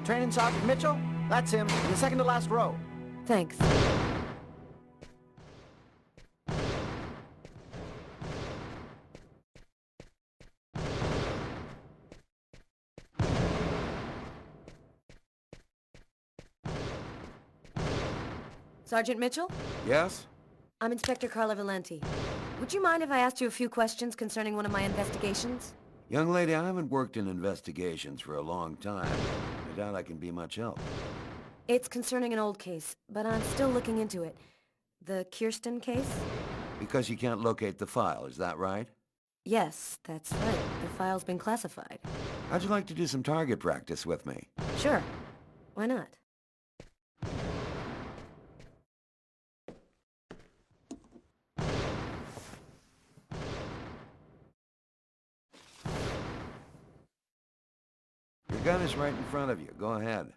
Training Sergeant Mitchell? That's him, in the second to last row. Thanks. Sergeant Mitchell? Yes? I'm Inspector Carla Valenti. Would you mind if I asked you a few questions concerning one of my investigations? Young lady, I haven't worked in investigations for a long time. I doubt I can be much help. It's concerning an old case, but I'm still looking into it. The Kirsten case? Because you can't locate the file, is that right? Yes, that's right. The file's been classified. How'd you like to do some target practice with me? Sure. Why not? Your gun is right in front of you. Go ahead.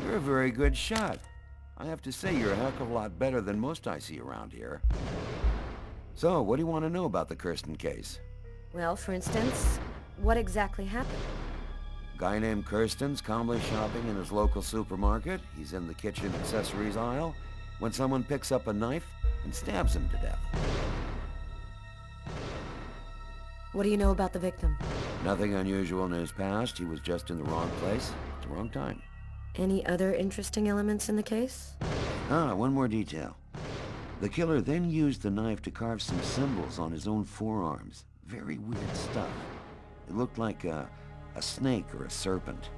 You're a very good shot. I have to say you're a heck of a lot better than most I see around here. So, what do you want to know about the Kirsten case? Well, for instance, what exactly happened? Guy named Kirsten's calmly shopping in his local supermarket. He's in the kitchen accessories aisle when someone picks up a knife and stabs him to death. What do you know about the victim? Nothing unusual in his past. He was just in the wrong place at the wrong time. Any other interesting elements in the case? One more detail. The killer then used the knife to carve some symbols on his own forearms. Very weird stuff. It looked like a snake or a serpent.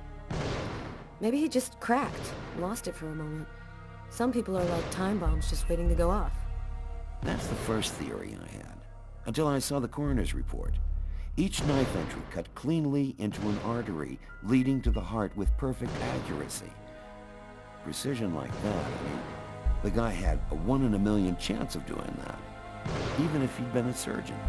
Maybe he just cracked, lost it for a moment. Some people are like time bombs just waiting to go off. That's the first theory I had, until I saw the coroner's report. Each knife entry cut cleanly into an artery leading to the heart with perfect accuracy. Precision like that, I mean, the guy had a 1 in a million chance of doing that, even if he'd been a surgeon.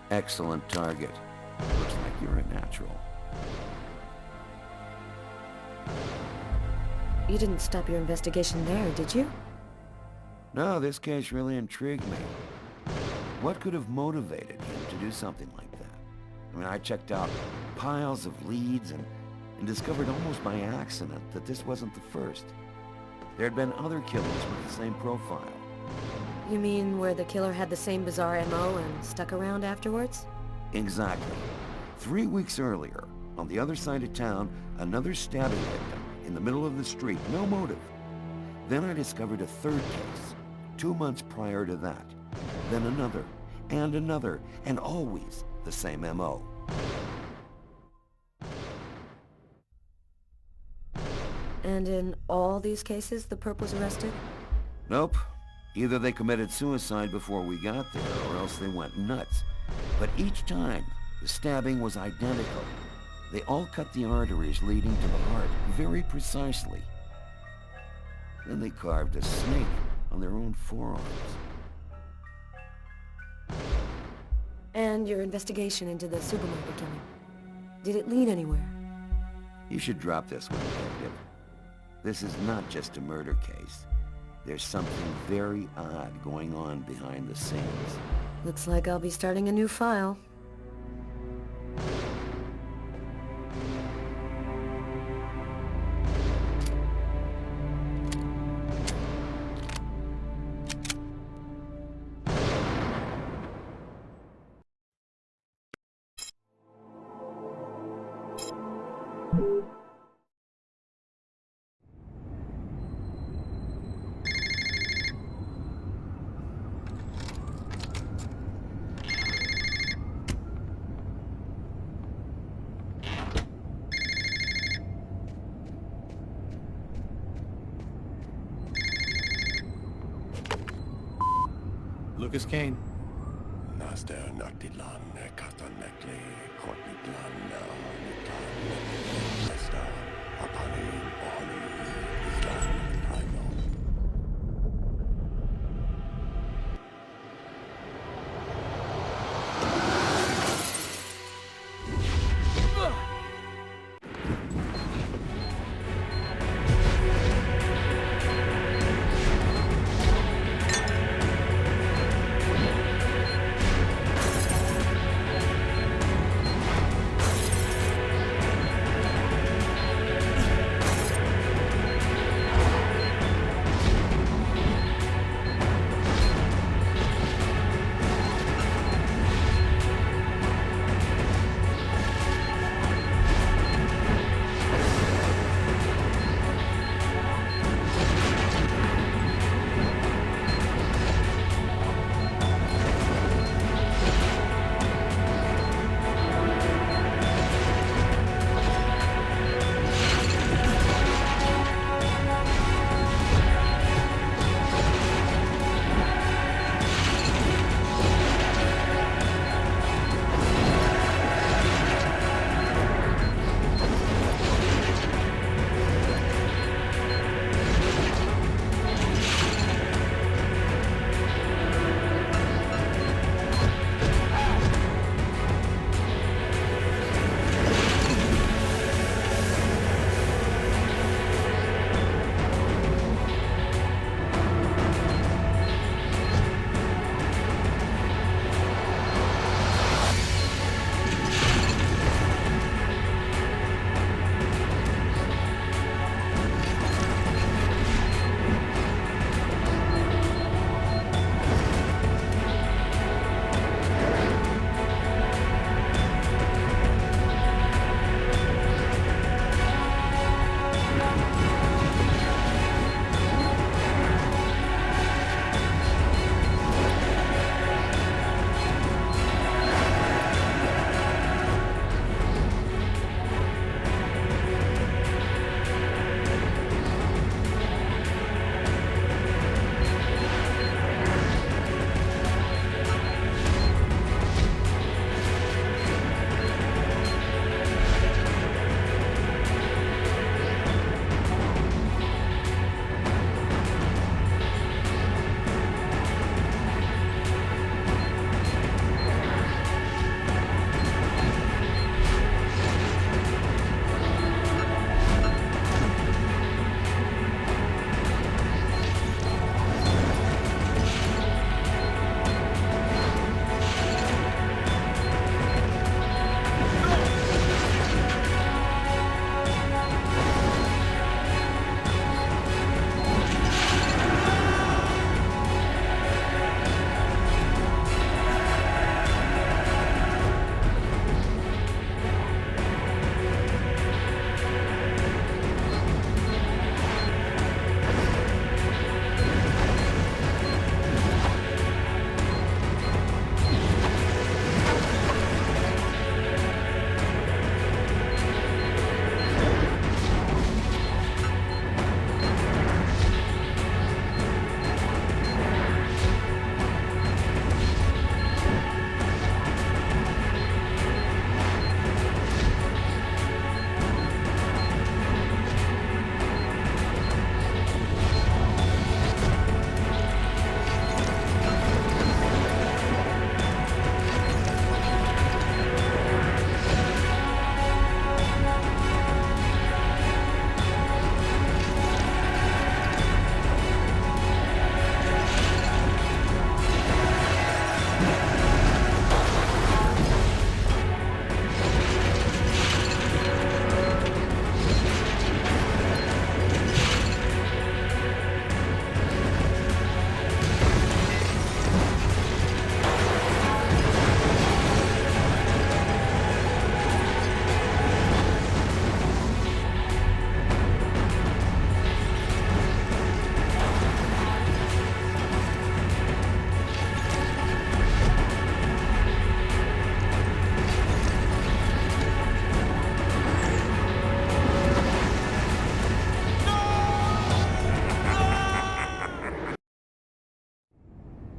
Excellent target. Looks like you're a natural. You didn't stop your investigation there, did you? No, this case really intrigued me. What could have motivated him to do something like that? I mean, I checked out piles of leads and discovered almost by accident that this wasn't the first. There had been other killers with the same profile. You mean where the killer had the same bizarre MO and stuck around afterwards? Exactly. 3 weeks earlier, on the other side of town, another stabbing victim in the middle of the street, no motive. Then I discovered a third case, 2 months prior to that. Then another, and always the same MO. And in all these cases, the perp was arrested? Nope. Either they committed suicide before we got there, or else they went nuts. But each time, the stabbing was identical. They all cut the arteries leading to the heart very precisely. Then they carved a snake on their own forearms. And your investigation into the supermarket killing. Did it lead anywhere? You should drop this one, Detective. This is not just a murder case. There's something very odd going on behind the scenes. Looks like I'll be starting a new file. Lucas Kane. Naser naktilan katanekli kortitlan nitlan Lesta apani oni islan tayo.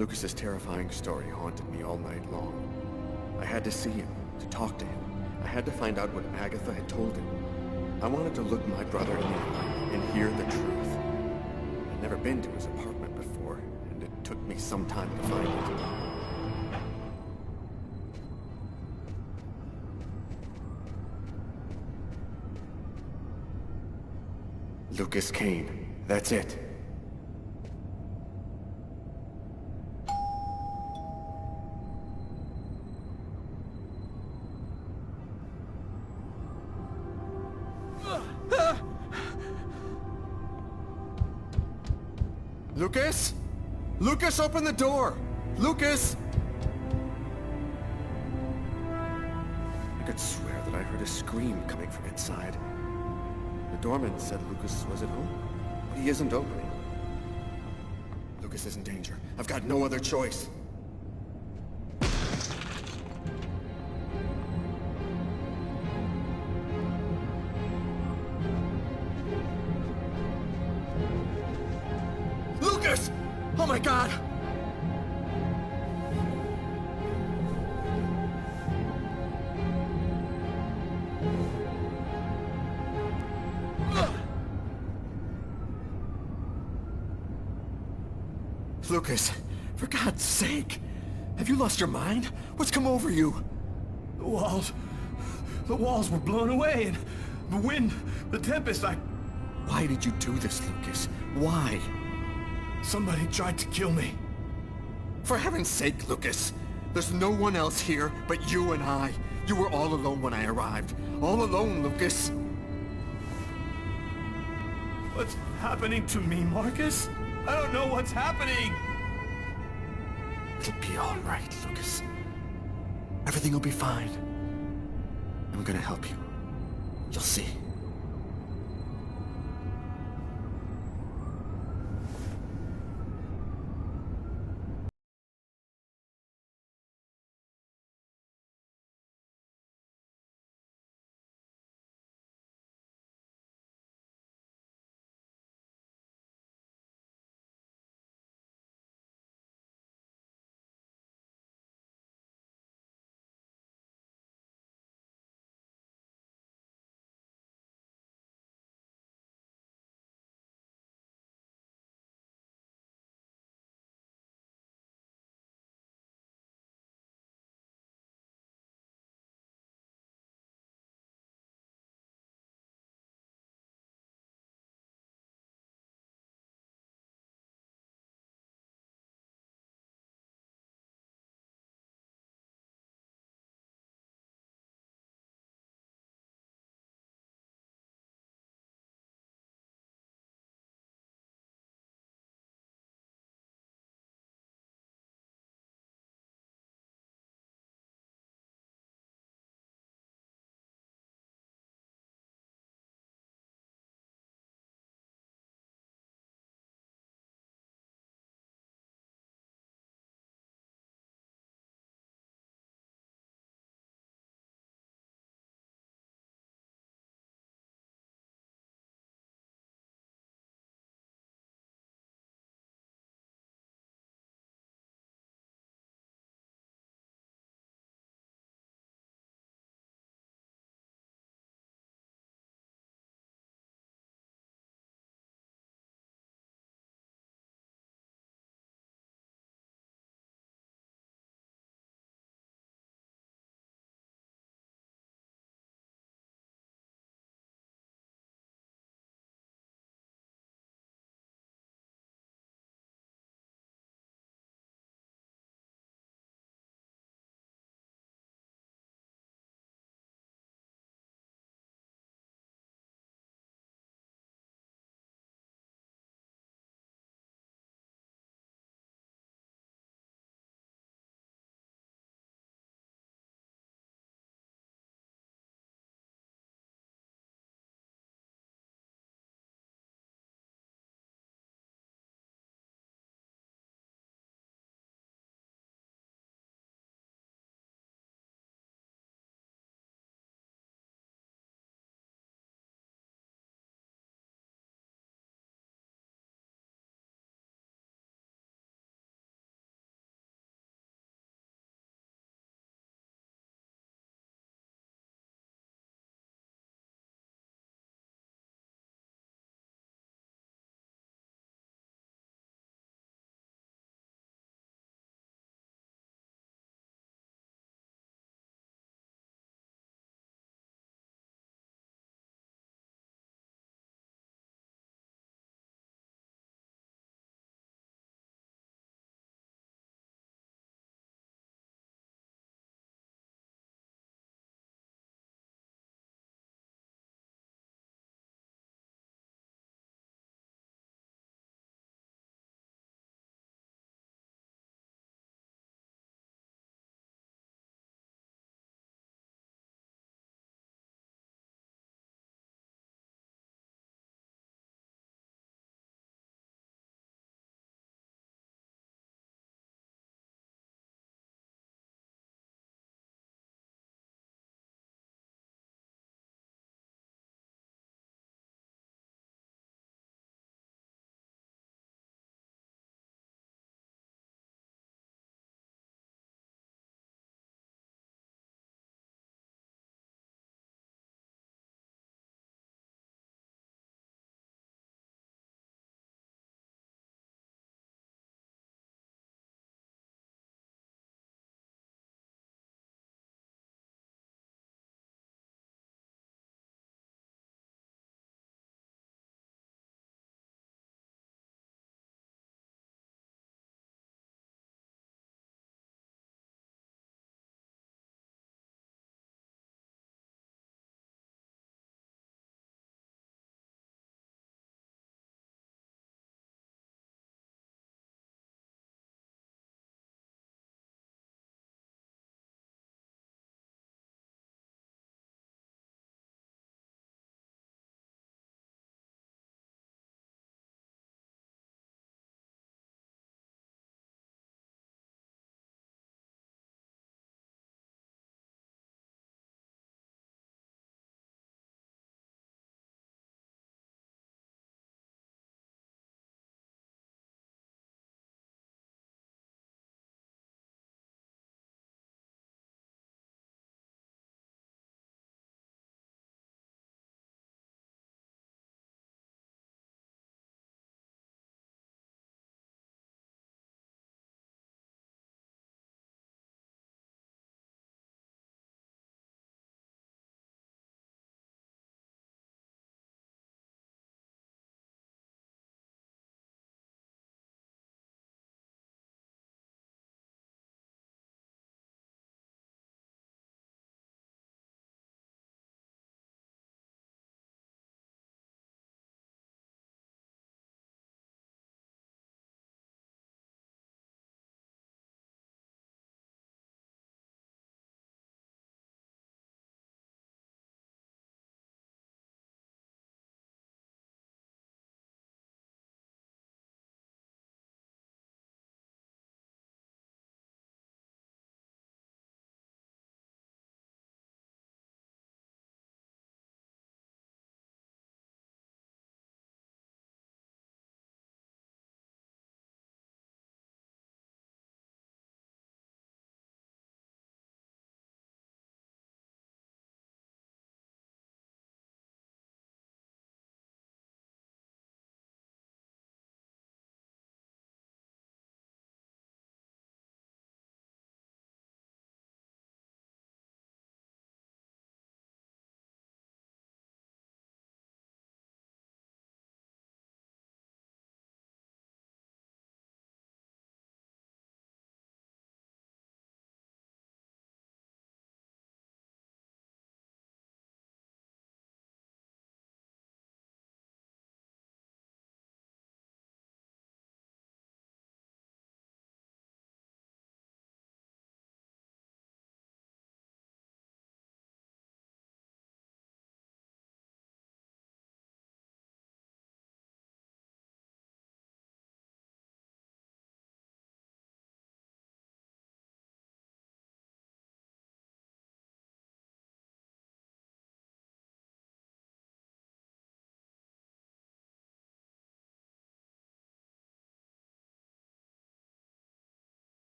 Lucas's terrifying story haunted me all night long. I had to see him, to talk to him. I had to find out what Agatha had told him. I wanted to look my brother in the eye and hear the truth. I'd never been to his apartment before, and it took me some time to find it. Lucas Kane. That's it. Lucas? Lucas, open the door! Lucas! I could swear that I heard a scream coming from inside. The doorman said Lucas was at home, but he isn't opening. Lucas is in danger. I've got no other choice. Lucas! Oh my God! Lucas, for God's sake! Have you lost your mind? What's come over you? The walls were blown away, and the wind, the tempest, Why did you do this, Lucas? Why? somebody tried to kill me. For heaven's sake, Lucas! There's no one else here but you and I. You were all alone when I arrived. All alone, Lucas. What's happening to me, Marcus? I don't know what's happening! It'll be all right, Lucas. Everything will be fine. I'm gonna help you. You'll see.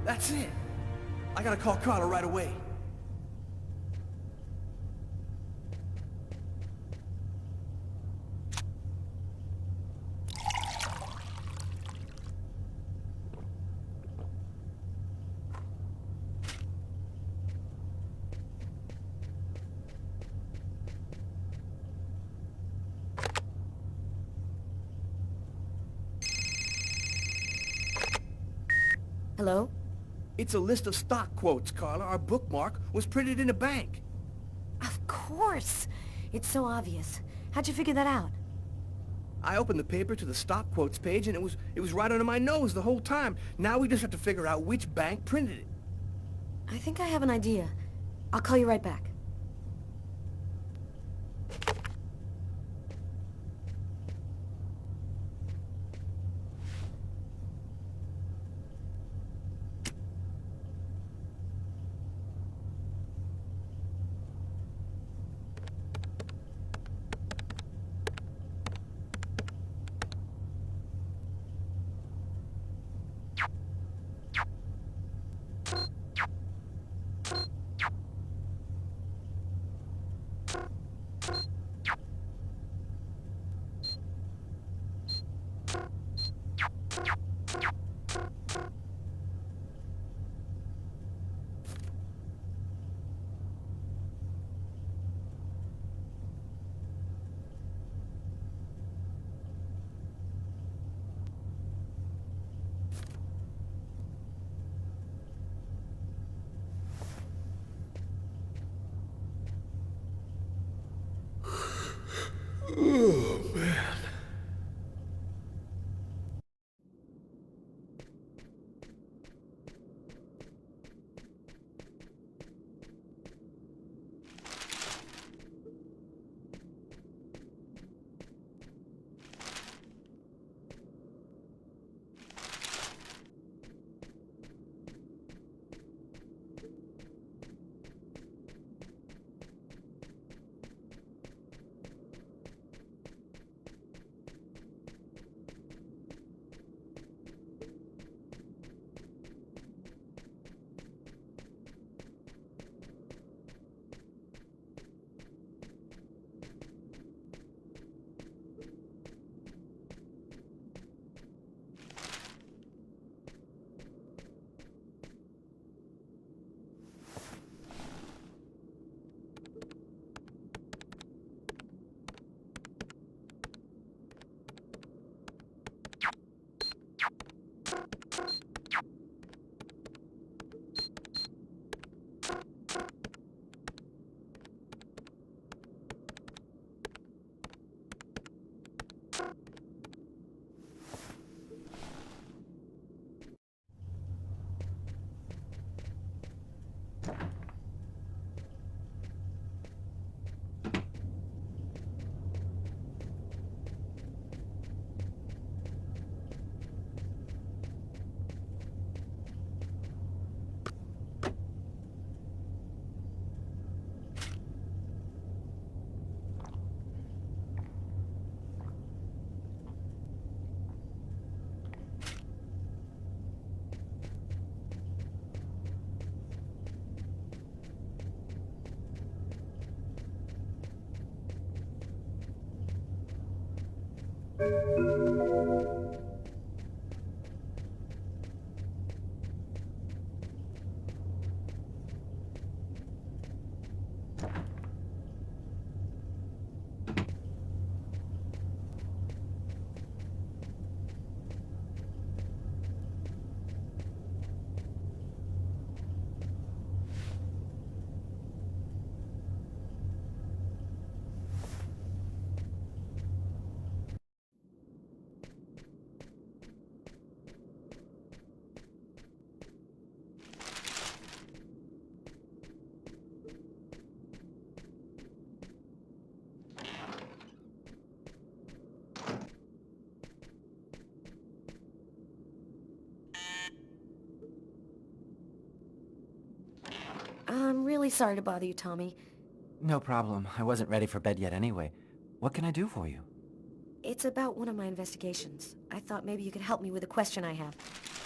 That's it. I gotta call Carla right away. Hello? It's a list of stock quotes, Carla. Our bookmark was printed in a bank. Of course! It's so obvious. How'd you figure that out? I opened the paper to the stock quotes page and it was right under my nose the whole time. Now we just have to figure out which bank printed it. I think I have an idea. I'll call you right back. Oh, man. I'm really sorry to bother you, Tommy. No problem. I wasn't ready for bed yet anyway. What can I do for you? It's about one of my investigations. I thought maybe you could help me with a question I have.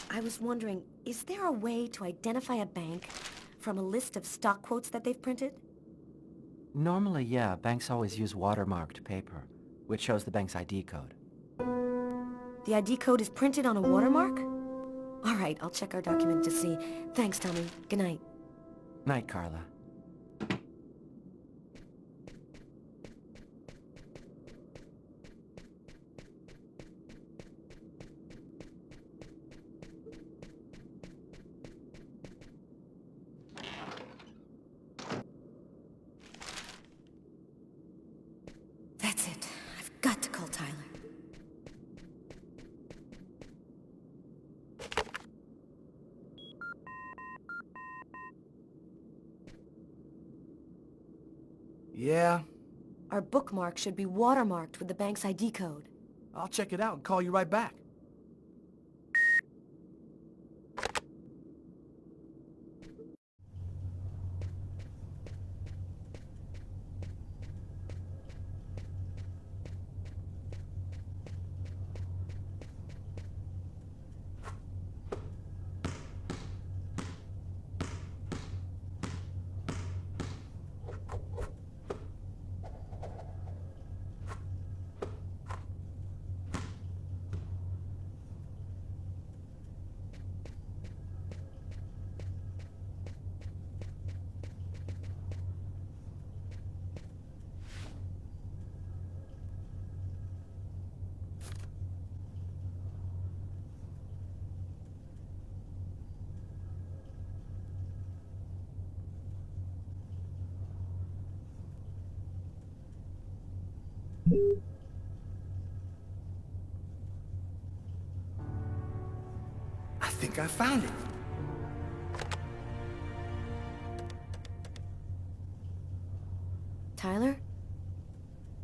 I was wondering, is there a way to identify a bank from a list of stock quotes that they've printed? Normally, yeah, banks always use watermarked paper, which shows the bank's ID code. The ID code is printed on a watermark? All right, I'll check our document to see. Thanks, Tommy. Good night. Night, Carla. That's it. I've got to call Tyler. Yeah, Our bookmark should be watermarked with the bank's ID code. I'll check it out and call you right back. I think I found it. Tyler?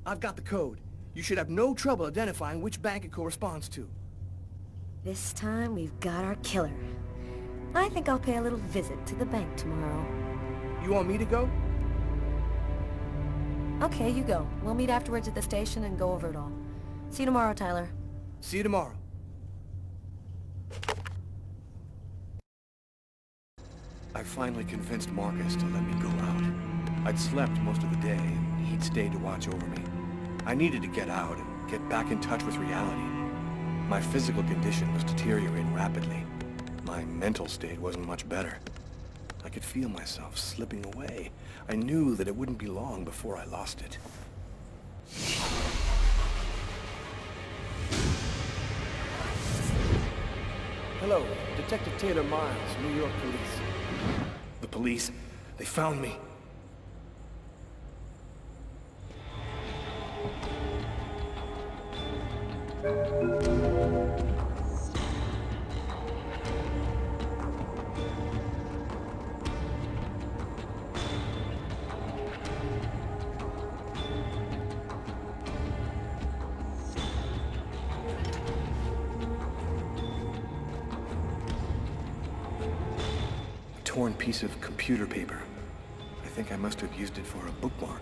I've got the code. You should have no trouble identifying which bank it corresponds to. This time we've got our killer. I think I'll pay a little visit to the bank tomorrow. You want me to go? Okay, you go. We'll meet afterwards at the station and go over it all. See you tomorrow, Tyler. See you tomorrow. I finally convinced Marcus to let me go out. I'd slept most of the day, and he'd stayed to watch over me. I needed to get out and get back in touch with reality. My physical condition was deteriorating rapidly. My mental state wasn't much better. I could feel myself slipping away. I knew that it wouldn't be long before I lost it. Hello, Detective Taylor Miles, New York Police. The police, they found me. Torn piece of computer paper. I think I must have used it for a bookmark.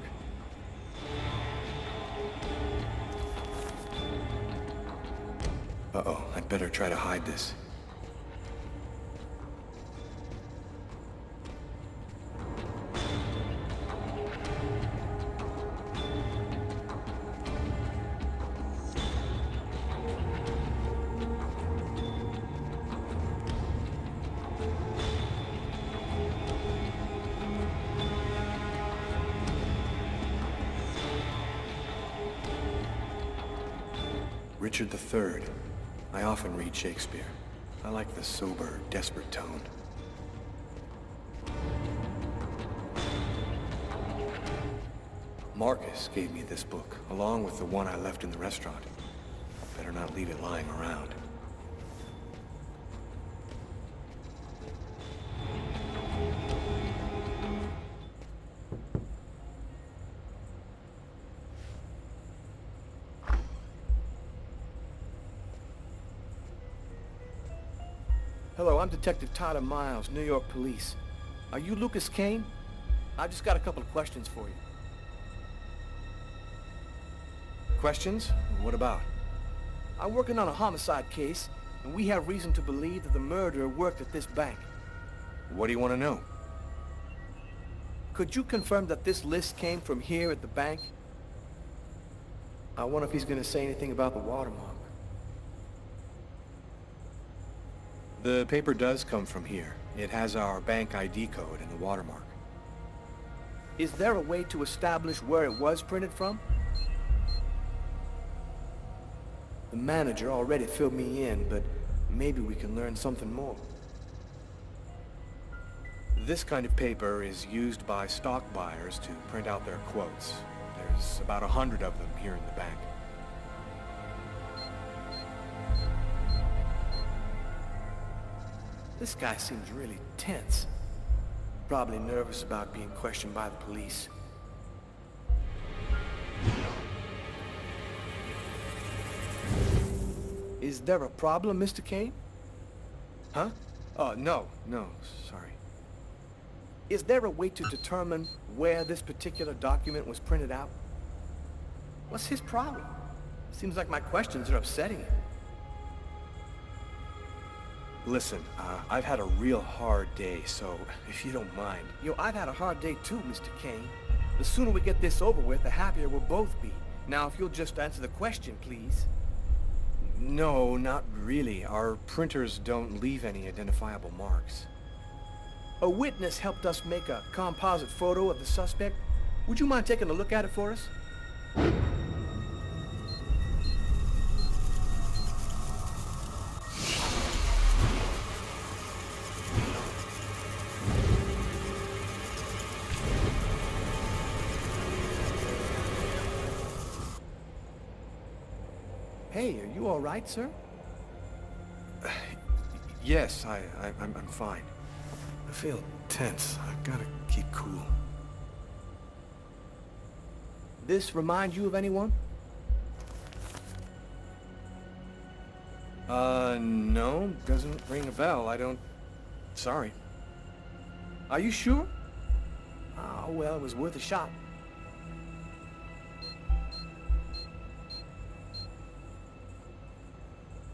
Uh-oh, I'd better try to hide this. Richard III. I often read Shakespeare. I like the sober, desperate tone. Marcus gave me this book, along with the one I left in the restaurant. Better not leave it lying around. Hello, I'm Detective Tyler Miles, New York Police. Are you Lucas Kane? I've just got a couple of questions for you. Questions? What about? I'm working on a homicide case. and we have reason to believe that the murderer worked at this bank. What do you want to know? Could you confirm that this list came from here at the bank? I wonder if he's going to say anything about the watermark. The paper does come from here. It has our bank ID code and the watermark. Is there a way to establish where it was printed from? The manager already filled me in, but maybe we can learn something more. This kind of paper is used by stock buyers to print out their quotes. There's about 100 of them here in the bank. This guy seems really tense. Probably nervous about being questioned by the police. Is there a problem, Mr. Kane? Huh? Oh, no, sorry. Is there a way to determine where this particular document was printed out? What's his problem? Seems like my questions are upsetting him. Listen, I've had a real hard day, so if you don't mind. Yo, I've had a hard day too, Mr. Kane. The sooner we get this over with, the happier we'll both be. Now, if you'll just answer the question, please. No, not really. Our printers don't leave any identifiable marks. A witness helped us make a composite photo of the suspect. Would you mind taking a look at it for us? Hey, are you all right, sir? Yes, I'm fine. I feel tense. I've got to keep cool. This remind you of anyone? No, doesn't ring a bell. I don't... Sorry. Are you sure? Oh, well, it was worth a shot.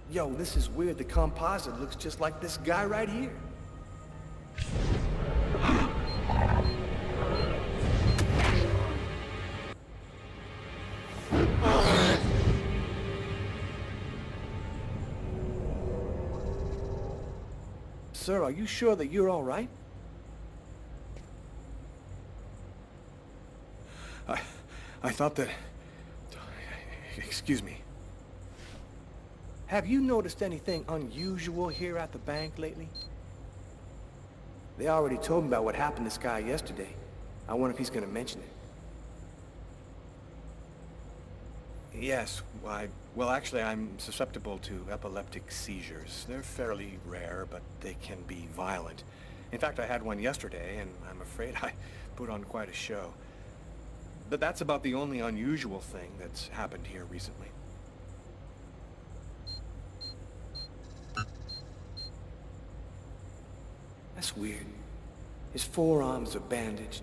Yo, this is weird. The composite looks just like this guy right here. Sir, are you sure that you're all right? I thought that... Excuse me. Have you noticed anything unusual here at the bank lately? They already told me about what happened to this guy yesterday. I wonder if he's gonna mention it. Yes, well, actually, I'm susceptible to epileptic seizures. They're fairly rare, but they can be violent. In fact, I had one yesterday, and I'm afraid I put on quite a show. But that's about the only unusual thing that's happened here recently. That's weird. His forearms are bandaged.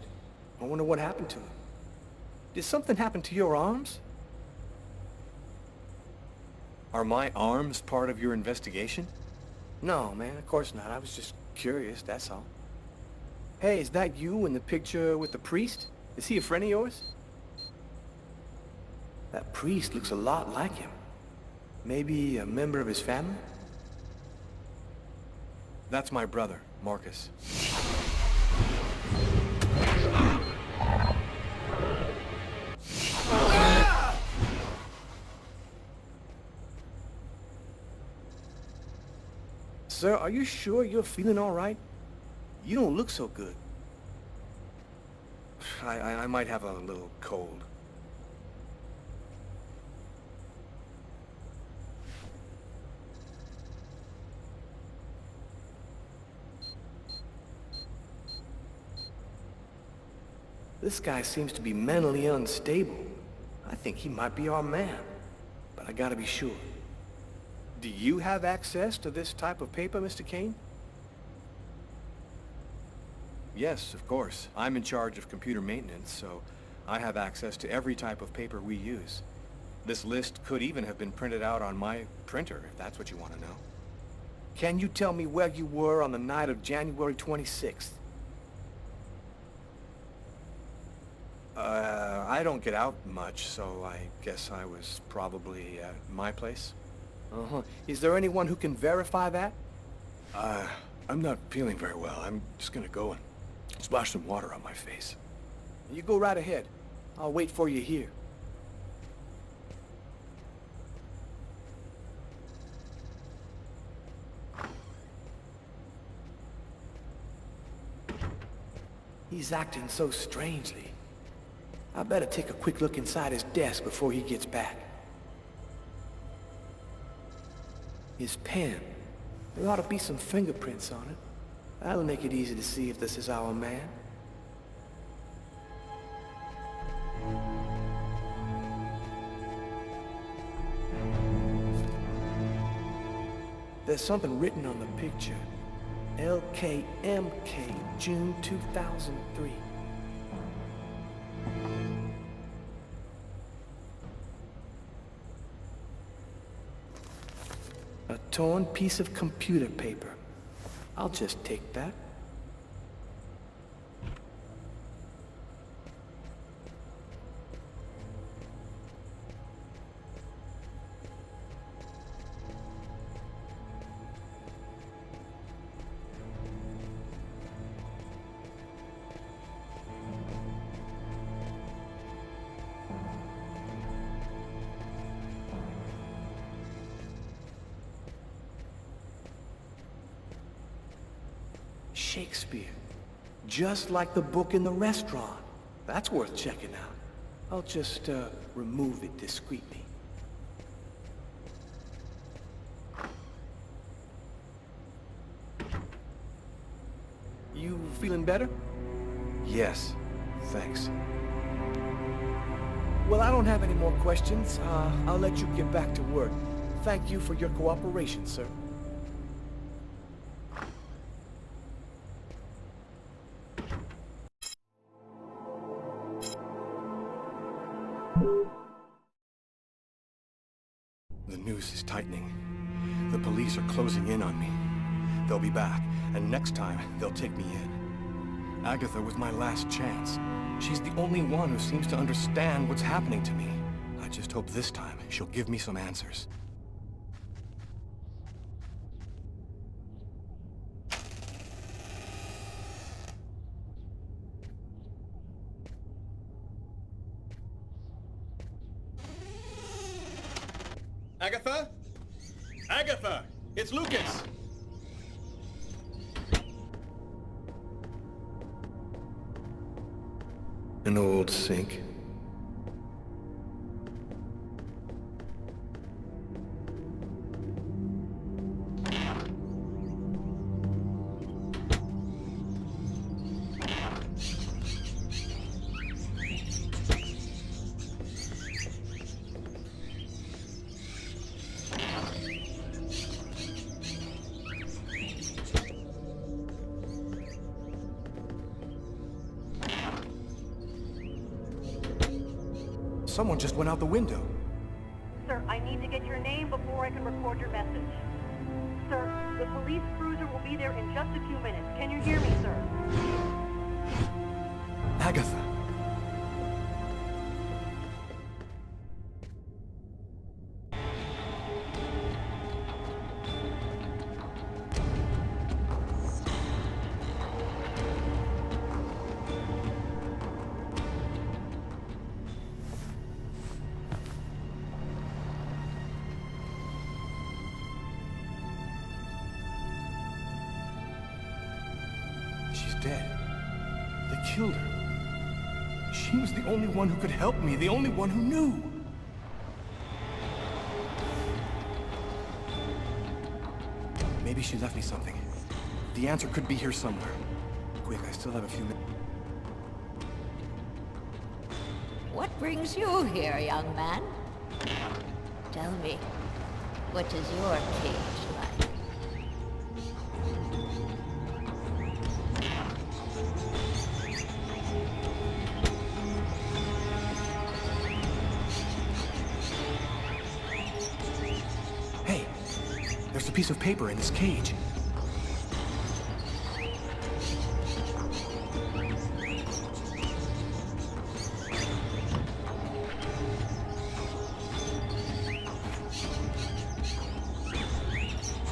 I wonder what happened to him. Did something happen to your arms? Are my arms part of your investigation? No, man, of course not. I was just curious, that's all. Hey, is that you in the picture with the priest? Is he a friend of yours? That priest looks a lot like him. Maybe a member of his family? That's my brother, Marcus. Sir, are you sure you're feeling all right? You don't look so good. I might have a little cold. This guy seems to be mentally unstable. I think he might be our man, but I gotta be sure. Do you have access to this type of paper, Mr. Kane? Yes, of course. I'm in charge of computer maintenance, so I have access to every type of paper we use. This list could even have been printed out on my printer, if that's what you want to know. Can you tell me where you were on the night of January 26th? I don't get out much, so I guess I was probably at my place. Uh-huh. Is there anyone who can verify that? I'm not feeling very well. I'm just gonna go and splash some water on my face. You go right ahead. I'll wait for you here. He's acting so strangely. I better take a quick look inside his desk before he gets back. His pen. There ought to be some fingerprints on it. That'll make it easy to see if this is our man. There's something written on the picture. LKMK, June 2003. A torn piece of computer paper. I'll just take that. Shakespeare. Just like the book in the restaurant. That's worth checking out. I'll just, remove it discreetly. You feeling better? Yes, thanks. Well, I don't have any more questions. I'll let you get back to work. Thank you for your cooperation, sir. The noose is tightening. The police are closing in on me. They'll be back, and next time, they'll take me in. Agatha was my last chance. She's the only one who seems to understand what's happening to me. I just hope this time she'll give me some answers. Agatha? Agatha! It's Lucas! An old sink. Someone just went out the window. Sir, I need to get your name before I can record your message. Sir, the police cruiser will be there in just a few minutes. Can you hear me, sir? Agatha. She's dead. They killed her. She was the only one who could help me, the only one who knew. Maybe she left me something. The answer could be here somewhere. Quick, I still have a few minutes. What brings you here, young man? Tell me, what is your cage like? There's a piece of paper in this cage.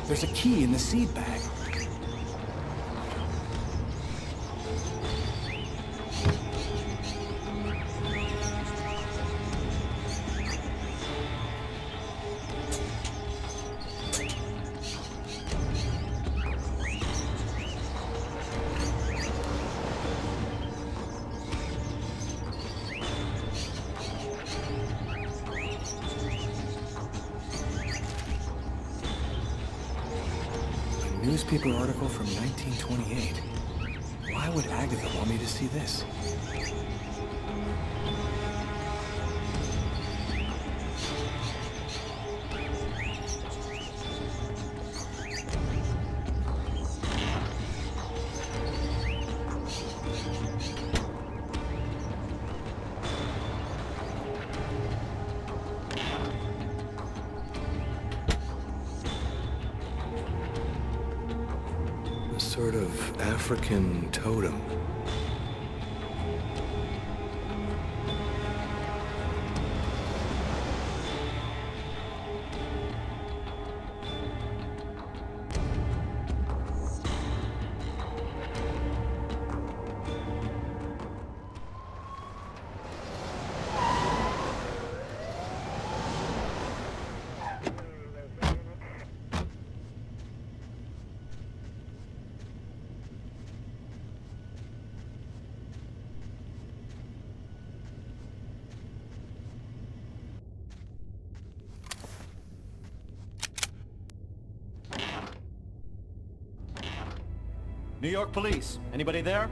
There's a key in the seed bag. Newspaper article from 1928. Why would Agatha want me to see this? Sort of African totem. New York police. Anybody there?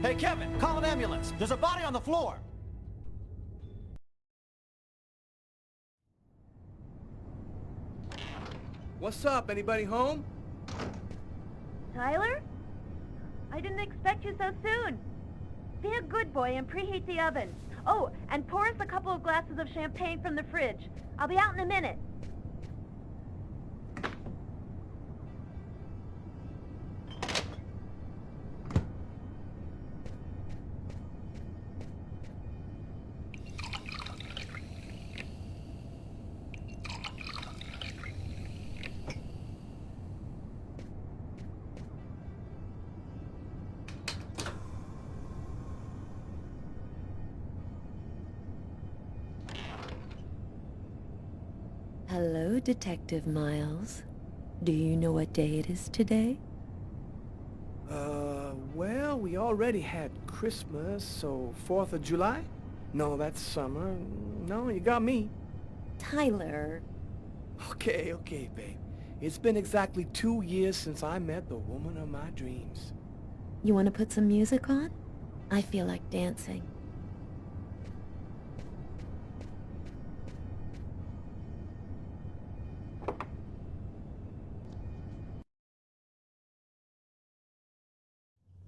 Hey, Kevin, call an ambulance. There's a body on the floor. What's up? Anybody home? Tyler? I didn't expect you so soon. Be a good boy and preheat the oven. Oh, and pour us a couple of glasses of champagne from the fridge. I'll be out in a minute. Hello, Detective Miles. Do you know what day it is today? Well, we already had Christmas, so 4th of July? No, that's summer. No, you got me. Tyler. Okay, babe. It's been exactly 2 years since I met the woman of my dreams. You want to put some music on? I feel like dancing.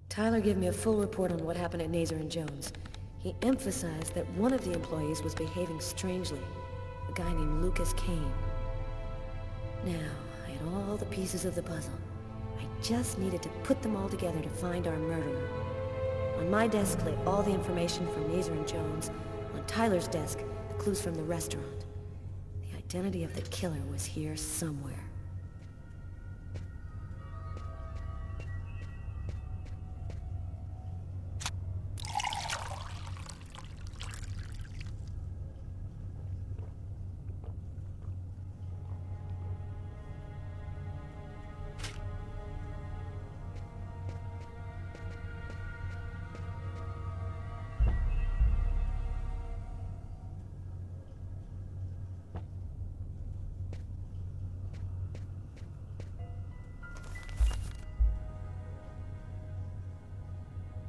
Tyler gave me a full report on what happened at Naser and Jones. He emphasized that one of the employees was behaving strangely, a guy named Lucas Kane. Now, I had all the pieces of the puzzle. I just needed to put them all together to find our murderer. On my desk lay all the information from Naser and Jones. On Tyler's desk, the clues from the restaurant. The identity of the killer was here somewhere.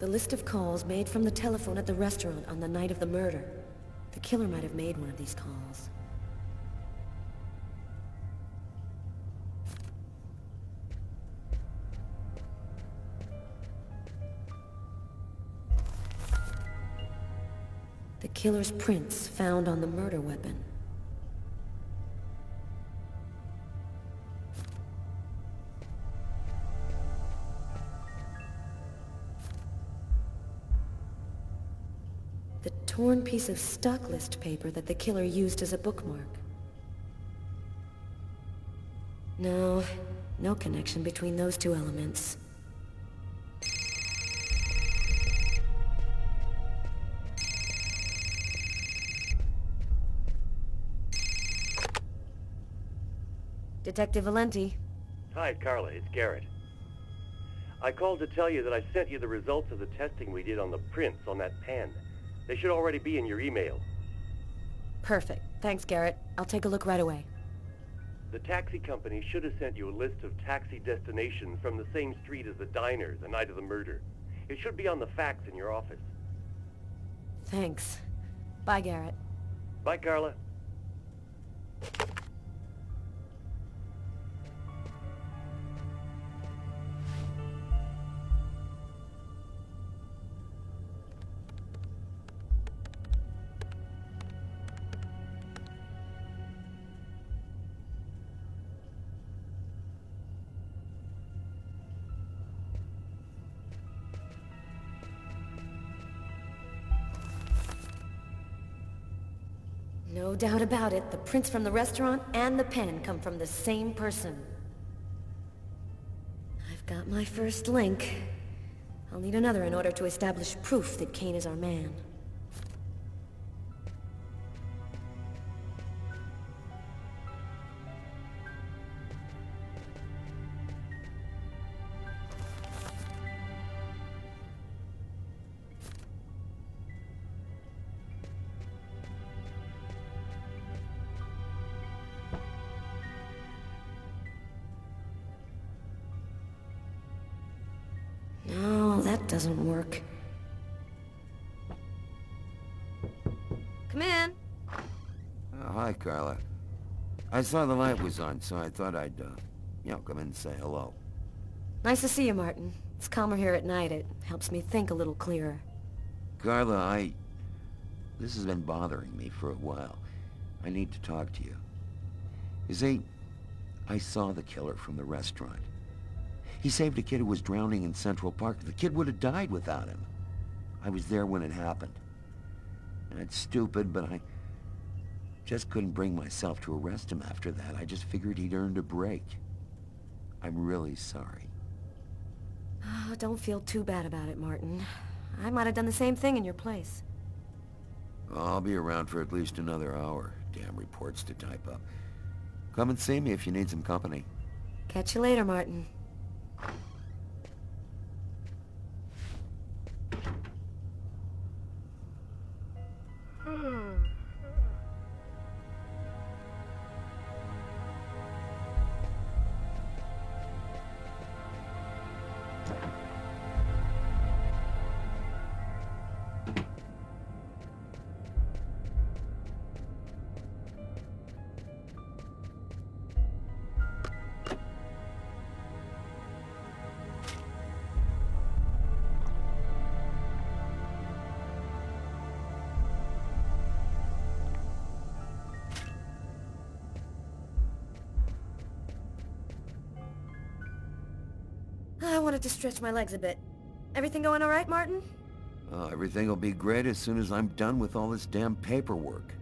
The list of calls made from the telephone at the restaurant on the night of the murder. The killer might have made one of these calls. The killer's prints found on the murder weapon. The torn piece of stock list paper that the killer used as a bookmark. No, no connection between those two elements. Detective Valenti. Hi, Carla. It's Garrett. I called to tell you that I sent you the results of the testing we did on the prints on that pen. They should already be in your email. Perfect. Thanks, Garrett. I'll take a look right away. The taxi company should have sent you a list of taxi destinations from the same street as the diner the night of the murder. It should be on the fax in your office. Thanks. Bye, Garrett. Bye, Carla. No doubt about it, the prints from the restaurant and the pen come from the same person. I've got my first link. I'll need another in order to establish proof that Kane is our man. No, that doesn't work. Come in. Oh, hi, Carla. I saw the light was on, so I thought I'd, come in and say hello. Nice to see you, Martin. It's calmer here at night. It helps me think a little clearer. Carla, this has been bothering me for a while. I need to talk to you. You see, I saw the killer from the restaurant. He saved a kid who was drowning in Central Park. The kid would have died without him. I was there when it happened. And it's stupid, but I just couldn't bring myself to arrest him after that. I just figured he'd earned a break. I'm really sorry. Oh, don't feel too bad about it, Martin. I might have done the same thing in your place. I'll be around for at least another hour. Damn reports to type up. Come and see me if you need some company. Catch you later, Martin. I wanted to stretch my legs a bit. Everything going all right, Martin? Everything will be great as soon as I'm done with all this damn paperwork.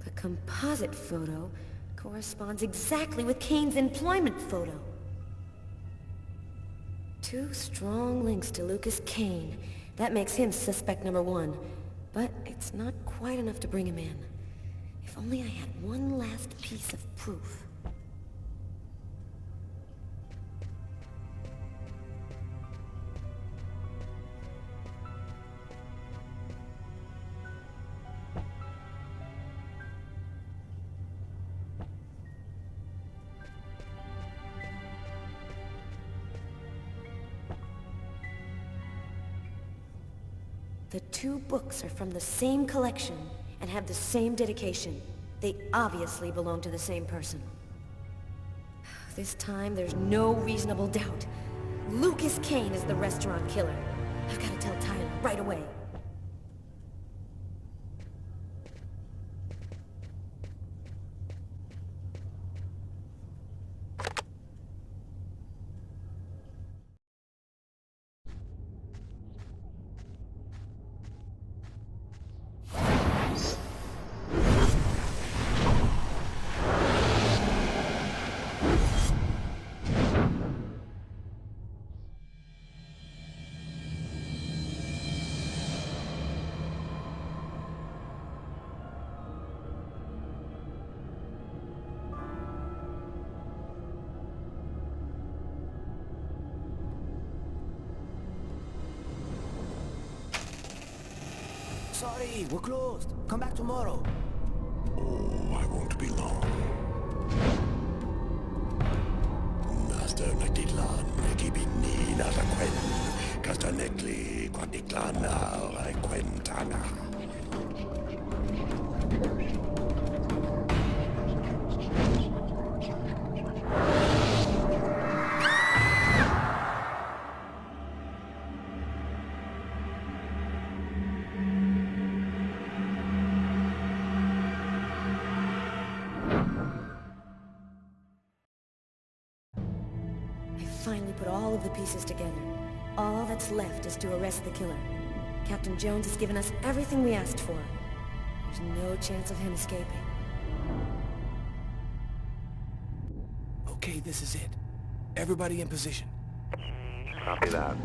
The composite photo corresponds exactly with Kane's employment photo. Two strong links to Lucas Kane. That makes him suspect number one. But it's not quite enough to bring him in. If If only I had one last piece of proof. The two books are from the same collection and have the same dedication. They obviously belong to the same person. This time, there's no reasonable doubt. Lucas Kane is the restaurant killer. I've got to tell Tyler right away. Sorry, we're closed. Come back tomorrow. Oh, I won't be long. Master Nakitlan, Nekibini, Nataquen, Castanetli, Quantiklana, Quentana. Finally put all of the pieces together. All that's left is to arrest the killer. Captain Jones has given us everything we asked for. There's no chance of him escaping. Okay, this is it. Everybody in position. Copy that.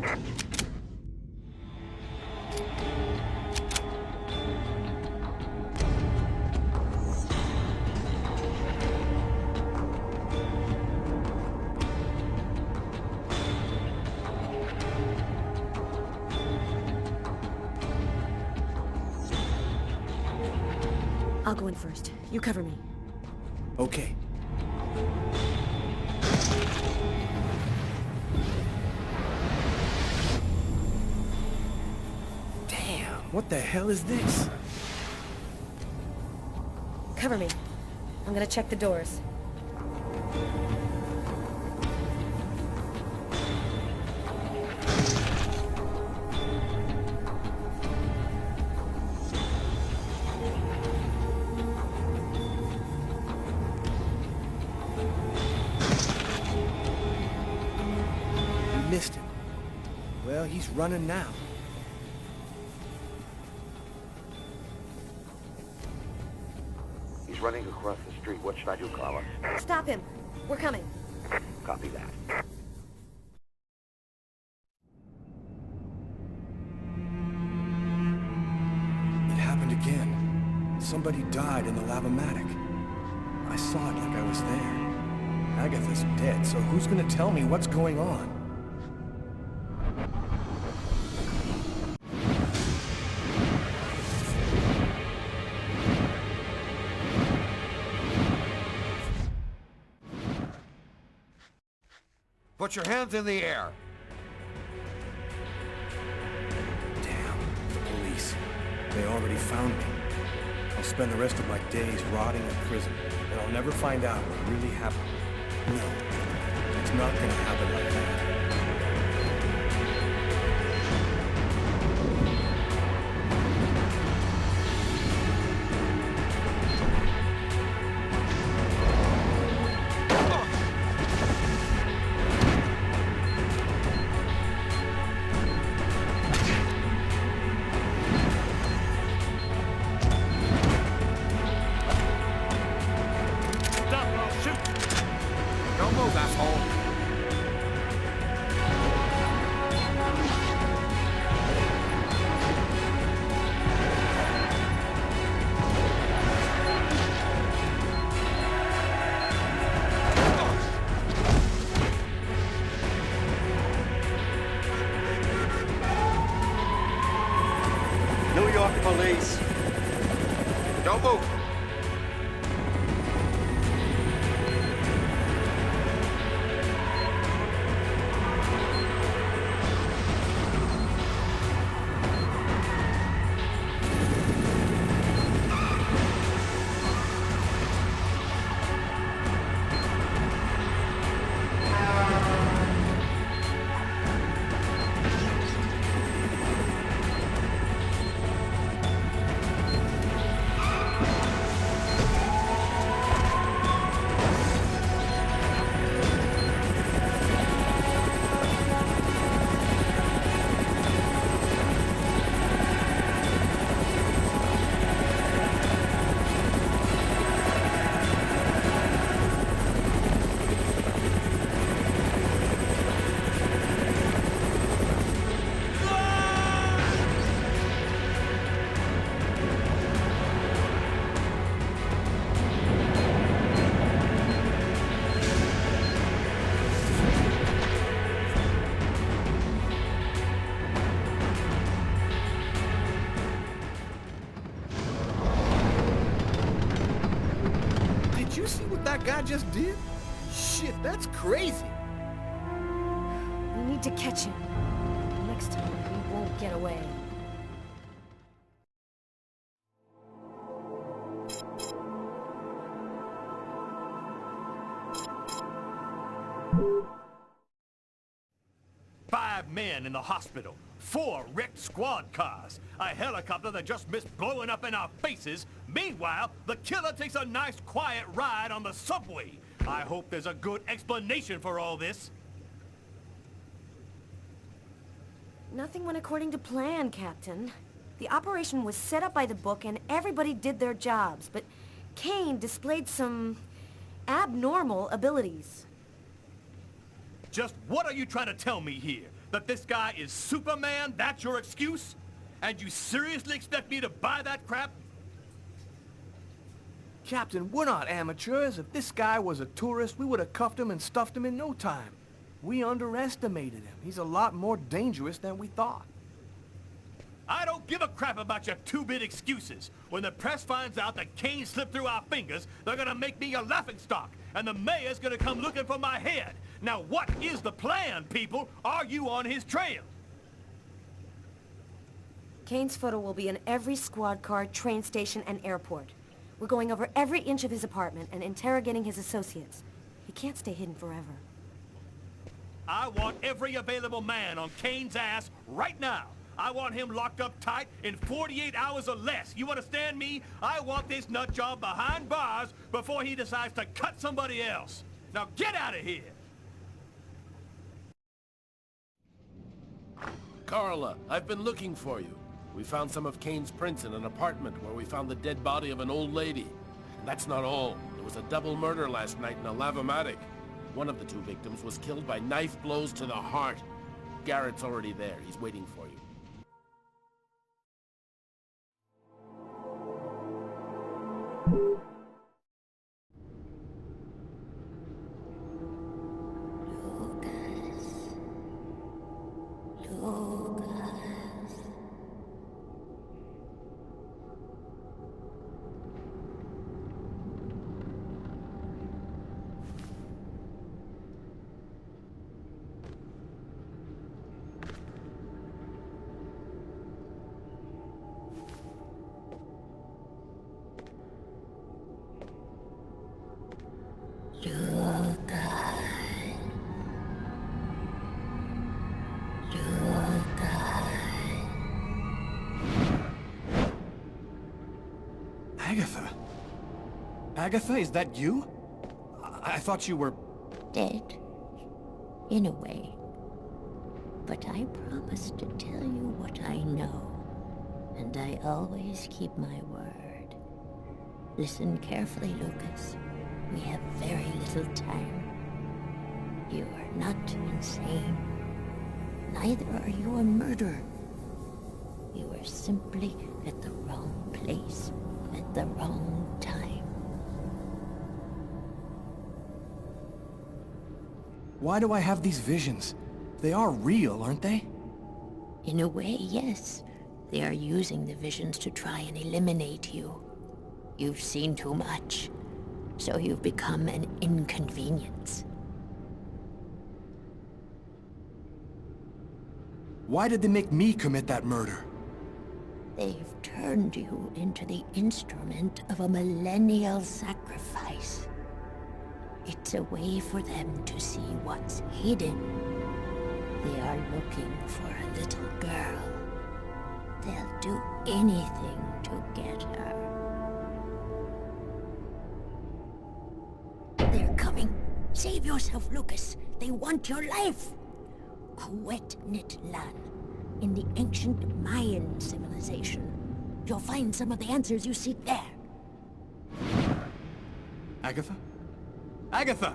I'll go in first. You cover me. Okay. Damn, what the hell is this? Cover me. I'm gonna check the doors. Missed him. Well, he's running now. He's running across the street. What should I do, Carla? Stop him. We're coming. Copy that. It happened again. Somebody died in the lavomatic. I saw it like I was there. Agatha's dead, so who's gonna tell me what's going on? Put your hands in the air. Damn, the police. They already found me. I'll spend the rest of my days rotting in prison, and I'll never find out what really happened. No, it's not gonna happen like that. Don't move. Did you see what that guy just did? Shit, that's crazy. We need to catch him. Next time, we won't get away. Five men in the hospital, 4 wrecked squad cars, a helicopter that just missed blowing up in our faces. Meanwhile, the killer takes a nice quiet ride on the subway. I hope there's a good explanation for all this. Nothing went according to plan, Captain. The operation was set up by the book and everybody did their jobs, but Kane displayed some abnormal abilities. Just what are you trying to tell me here? That this guy is Superman? That's your excuse? And you seriously expect me to buy that crap? Captain, we're not amateurs. If this guy was a tourist, we would have cuffed him and stuffed him in no time. We underestimated him. He's a lot more dangerous than we thought. I don't give a crap about your two-bit excuses. When the press finds out that Kane slipped through our fingers, they're gonna make me a laughingstock, and the mayor's gonna come looking for my head. Now what is the plan, people? Are you on his trail? Kane's photo will be in every squad car, train station, and airport. We're going over every inch of his apartment and interrogating his associates. He can't stay hidden forever. I want every available man on Kane's ass right now. I want him locked up tight in 48 hours or less. You understand me? I want this nut job behind bars before he decides to cut somebody else. Now get out of here! Carla, I've been looking for you. We found some of Kane's prints in an apartment where we found the dead body of an old lady. And that's not all. There was a double murder last night in a lavomatic. One of the 2 victims was killed by knife blows to the heart. Garrett's already there. He's waiting for you. Agatha? Agatha, is that you? I thought you were... Dead. In a way. But I promised to tell you what I know. And I always keep my word. Listen carefully, Lucas. We have very little time. You are not insane. Neither are you a murderer. You are simply at the wrong place at the wrong time. Why do I have these visions? They are real, aren't they? In a way, yes. They are using the visions to try and eliminate you. You've seen too much, so you've become an inconvenience. Why did they make me commit that murder? They've turned you into the instrument of a millennial sacrifice. It's a way for them to see what's hidden. They are looking for a little girl. They'll do anything to get her. They're coming. Save yourself, Lucas. They want your life. Kuwetnitlan, in the ancient Mayan civilization. You'll find some of the answers you seek there. Agatha? Agatha!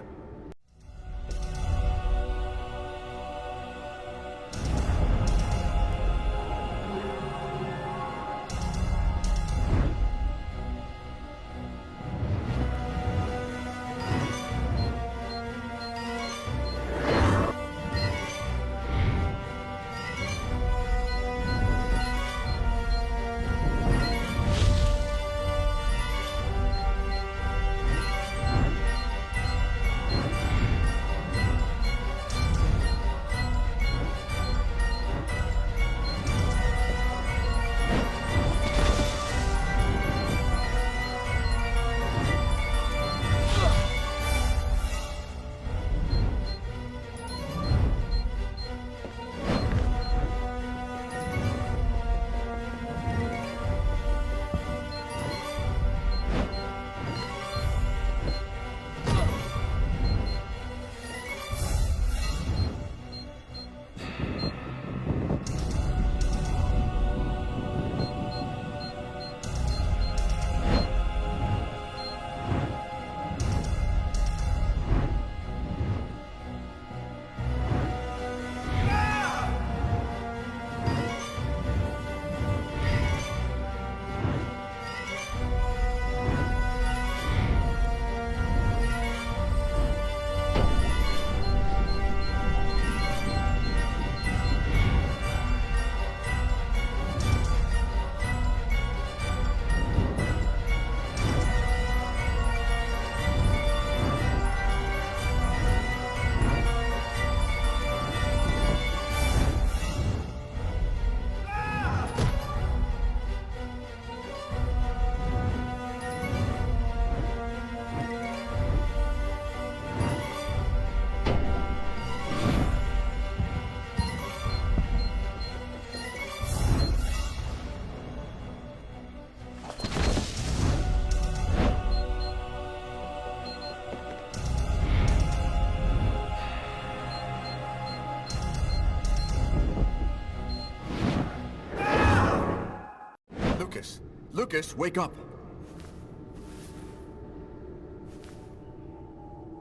Lucas, wake up!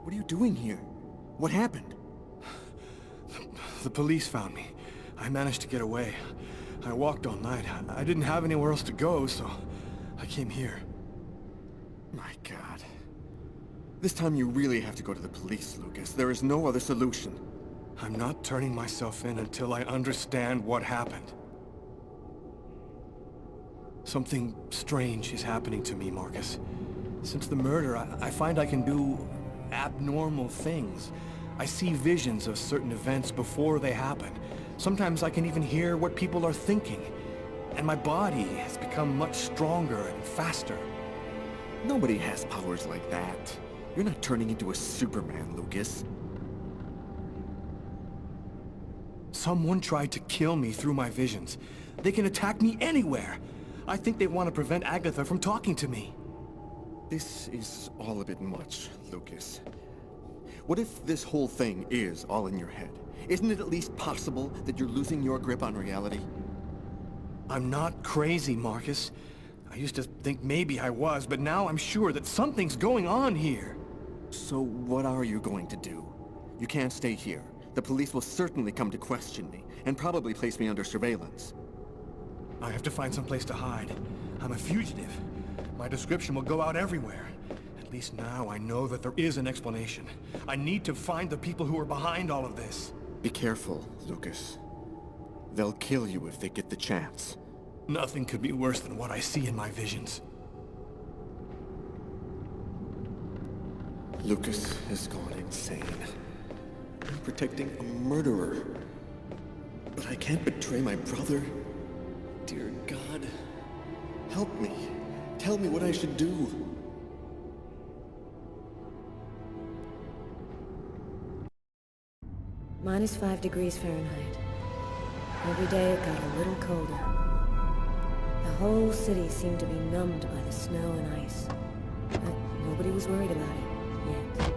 What are you doing here? What happened? The police found me. I managed to get away. I walked all night. I didn't have anywhere else to go, so I came here. My God. This time you really have to go to the police, Lucas. There is no other solution. I'm not turning myself in until I understand what happened. Something strange is happening to me, Marcus. Since the murder, I find I can do abnormal things. I see visions of certain events before they happen. Sometimes I can even hear what people are thinking. And my body has become much stronger and faster. Nobody has powers like that. You're not turning into a Superman, Lucas. Someone tried to kill me through my visions. They can attack me anywhere. I think they want to prevent Agatha from talking to me. This is all a bit much, Lucas. What if this whole thing is all in your head? Isn't it at least possible that you're losing your grip on reality? I'm not crazy, Marcus. I used to think maybe I was, but now I'm sure that something's going on here. So what are you going to do? You can't stay here. The police will certainly come to question me, and probably place me under surveillance. I have to find some place to hide. I'm a fugitive. My description will go out everywhere. At least now I know that there is an explanation. I need to find the people who are behind all of this. Be careful, Lucas. They'll kill you if they get the chance. Nothing could be worse than what I see in my visions. Lucas has gone insane. I'm protecting a murderer. But I can't betray my brother. Dear God, help me. Tell me what I should do. -5 degrees Fahrenheit. Every day it got a little colder. The whole city seemed to be numbed by the snow and ice. But nobody was worried about it, yet.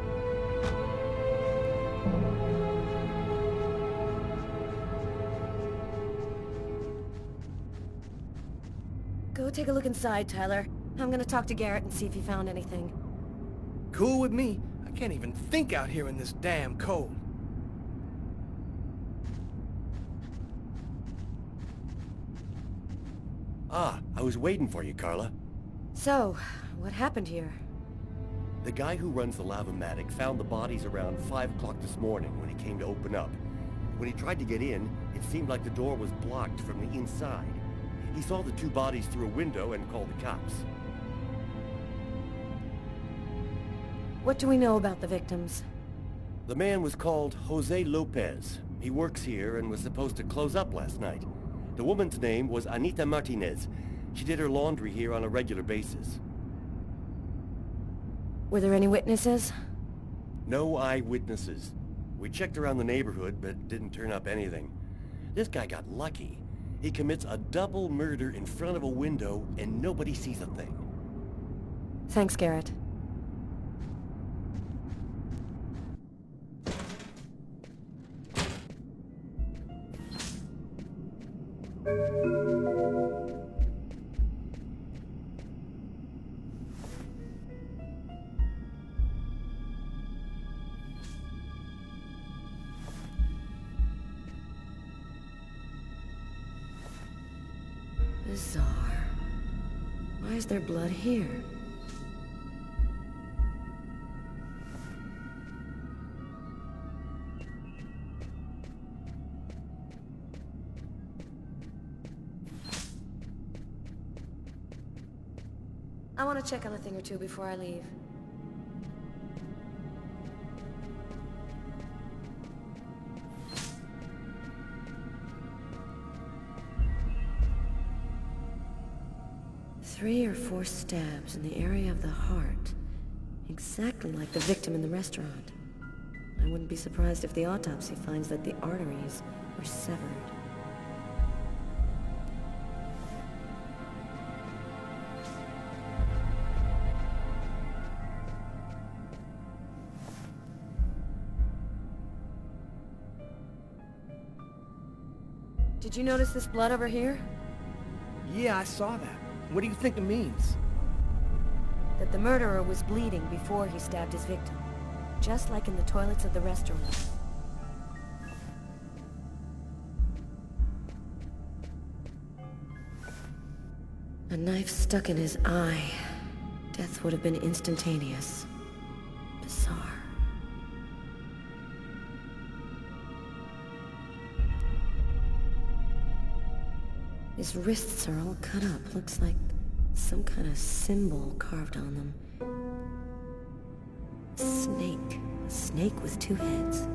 Go take a look inside, Tyler. I'm gonna talk to Garrett and see if he found anything. Cool with me. I can't even think out here in this damn cold. Ah, I was waiting for you, Carla. So, what happened here? The guy who runs the Laundromat found the bodies around 5 o'clock this morning when he came to open up. When he tried to get in, it seemed like the door was blocked from the inside. He saw the 2 bodies through a window and called the cops. What do we know about the victims? The man was called Jose Lopez. He works here and was supposed to close up last night. The woman's name was Anita Martinez. She did her laundry here on a regular basis. Were there any witnesses? No eyewitnesses. We checked around the neighborhood, but didn't turn up anything. This guy got lucky. He commits a double murder in front of a window, and nobody sees a thing. Thanks, Garrett. Bizarre. Why is there blood here? I want to check on a thing or two before I leave. Three or 4 stabs in the area of the heart. Exactly like the victim in the restaurant. I wouldn't be surprised if the autopsy finds that the arteries were severed. Did you notice this blood over here? Yeah, I saw that. What do you think it means? That the murderer was bleeding before he stabbed his victim. Just like in the toilets of the restaurant. A knife stuck in his eye. Death would have been instantaneous. Bizarre. His wrists are all cut up. Looks like some kind of symbol carved on them. A snake. A snake with 2 heads.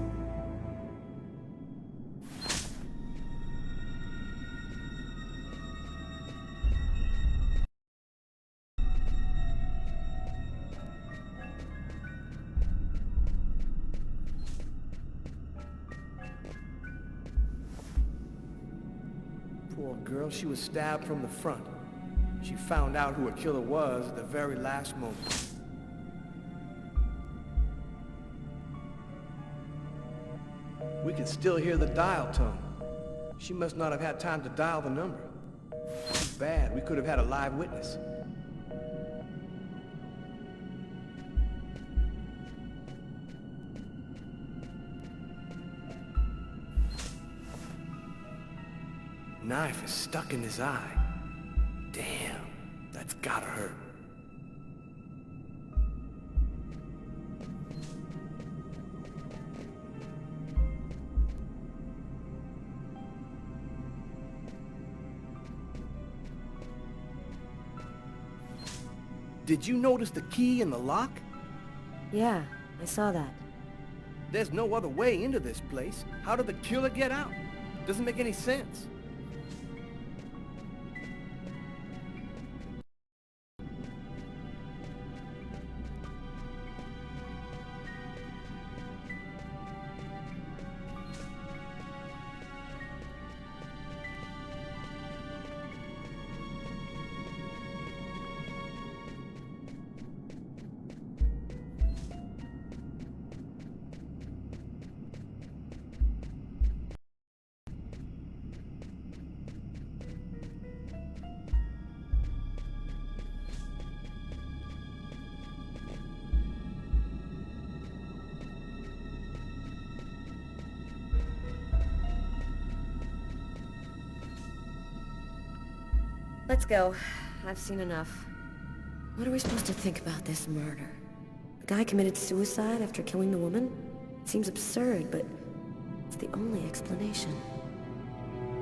Poor girl, she was stabbed from the front. She found out who her killer was at the very last moment. We could still hear the dial tone. She must not have had time to dial the number. Too bad, we could have had a live witness. Knife is stuck in his eye. Damn, that's gotta hurt. Did you notice the key in the lock? Yeah, I saw that. There's no other way into this place. How did the killer get out? Doesn't make any sense. Let's go. I've seen enough. What are we supposed to think about this murder? The guy committed suicide after killing the woman? It seems absurd, but it's the only explanation.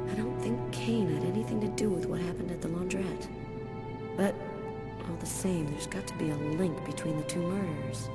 I don't think Kane had anything to do with what happened at the laundrette. But, all the same, there's got to be a link between the two murders.